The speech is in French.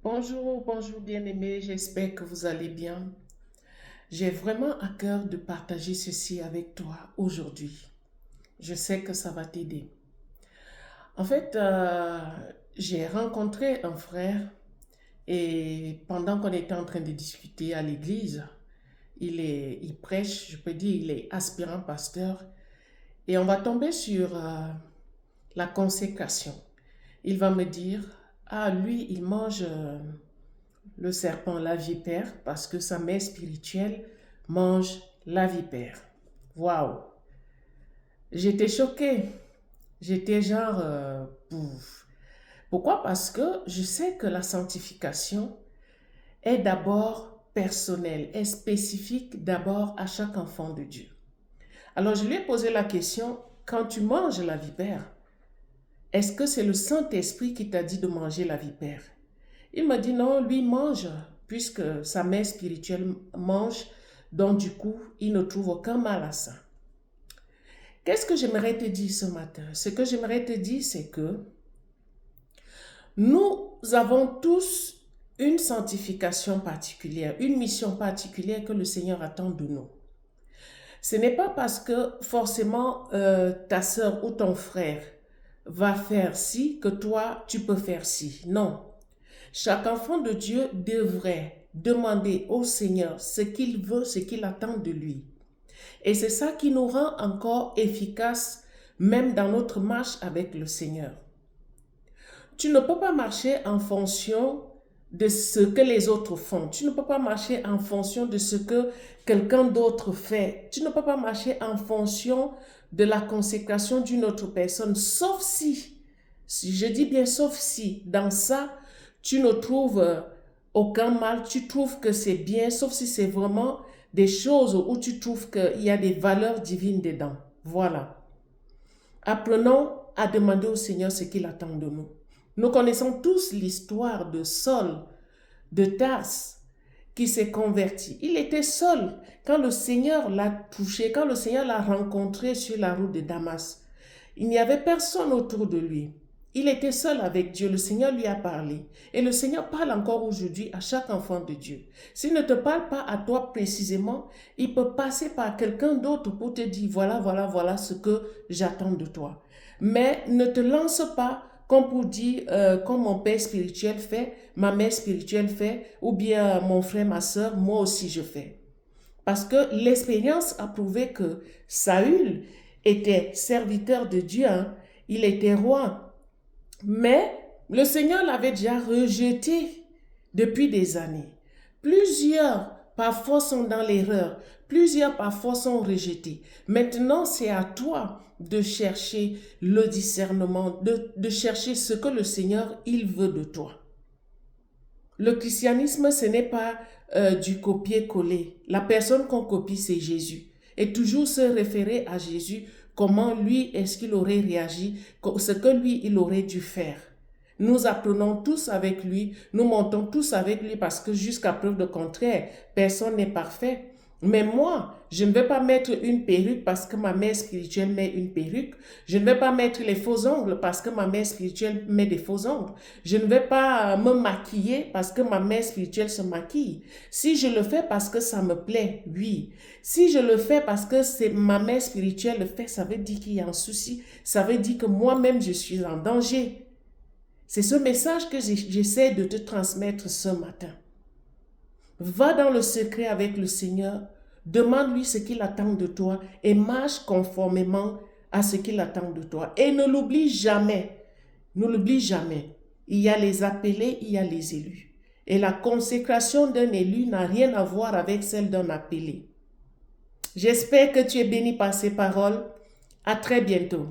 Bonjour, bonjour bien-aimés, j'espère que vous allez bien. J'ai vraiment à cœur de partager ceci avec toi aujourd'hui. Je sais que ça va t'aider. En fait, j'ai rencontré un frère et pendant qu'on était en train de discuter à l'église, il prêche, je peux dire, il est aspirant pasteur et on va tomber sur la consécration. Il va me dire, ah lui, il mange le serpent, la vipère, parce que sa mère spirituelle mange la vipère. Waouh! J'étais choquée. J'étais genre, pouf. Pourquoi? Parce que je sais que la sanctification est d'abord personnelle, est spécifique d'abord à chaque enfant de Dieu. Alors je lui ai posé la question, quand tu manges la vipère, est-ce que c'est le Saint-Esprit qui t'a dit de manger la vipère? Il m'a dit non, lui mange, puisque sa mère spirituelle mange, donc du coup, il ne trouve aucun mal à ça. Qu'est-ce que j'aimerais te dire ce matin? Ce que j'aimerais te dire, c'est que nous avons tous une sanctification particulière, une mission particulière que le Seigneur attend de nous. Ce n'est pas parce que forcément ta soeur ou ton frère va faire ci que toi, tu peux faire ci. Non. Chaque enfant de Dieu devrait demander au Seigneur ce qu'il veut, ce qu'il attend de lui. Et c'est ça qui nous rend encore efficaces, même dans notre marche avec le Seigneur. Tu ne peux pas marcher en fonction de ce que les autres font. Tu ne peux pas marcher en fonction de ce que quelqu'un d'autre fait. Tu ne peux pas marcher en fonction de la consécration d'une autre personne, sauf si je dis bien sauf si, dans ça, tu ne trouves aucun mal, tu trouves que c'est bien, sauf si c'est vraiment des choses où tu trouves qu'il y a des valeurs divines dedans. Voilà. Apprenons à demander au Seigneur ce qu'il attend de nous. Nous connaissons tous l'histoire de Saul, de Tarse, qui s'est converti. Il était seul quand le Seigneur l'a touché, quand le Seigneur l'a rencontré sur la route de Damas. Il n'y avait personne autour de lui. Il était seul avec Dieu. Le Seigneur lui a parlé. Et le Seigneur parle encore aujourd'hui à chaque enfant de Dieu. S'il ne te parle pas à toi précisément, il peut passer par quelqu'un d'autre pour te dire, voilà ce que j'attends de toi. Mais ne te lance pas comme pour dire, comme mon père spirituel fait, ma mère spirituelle fait, ou bien mon frère, ma soeur, moi aussi je fais. Parce que l'expérience a prouvé que Saül était serviteur de Dieu, hein. Il était roi. Mais le Seigneur l'avait déjà rejeté depuis des années. Plusieurs parfois sont dans l'erreur, plusieurs parfois sont rejetés. Maintenant, c'est à toi de chercher le discernement, de chercher ce que le Seigneur, il veut de toi. Le christianisme, ce n'est pas du copier-coller. La personne qu'on copie, c'est Jésus. Et toujours se référer à Jésus, comment lui, est-ce qu'il aurait réagi, ce que lui, il aurait dû faire. Nous apprenons tous avec lui, nous montons tous avec lui parce que jusqu'à preuve de contraire, personne n'est parfait. Mais moi, je ne vais pas mettre une perruque parce que ma mère spirituelle met une perruque. Je ne vais pas mettre les faux ongles parce que ma mère spirituelle met des faux ongles. Je ne vais pas me maquiller parce que ma mère spirituelle se maquille. Si je le fais parce que ça me plaît, oui. Si je le fais parce que c'est ma mère spirituelle le fait, ça veut dire qu'il y a un souci. Ça veut dire que moi-même, je suis en danger. C'est ce message que j'essaie de te transmettre ce matin. Va dans le secret avec le Seigneur, demande-lui ce qu'il attend de toi et marche conformément à ce qu'il attend de toi. Et ne l'oublie jamais, ne l'oublie jamais. Il y a les appelés, il y a les élus. Et la consécration d'un élu n'a rien à voir avec celle d'un appelé. J'espère que tu es béni par ces paroles. À très bientôt.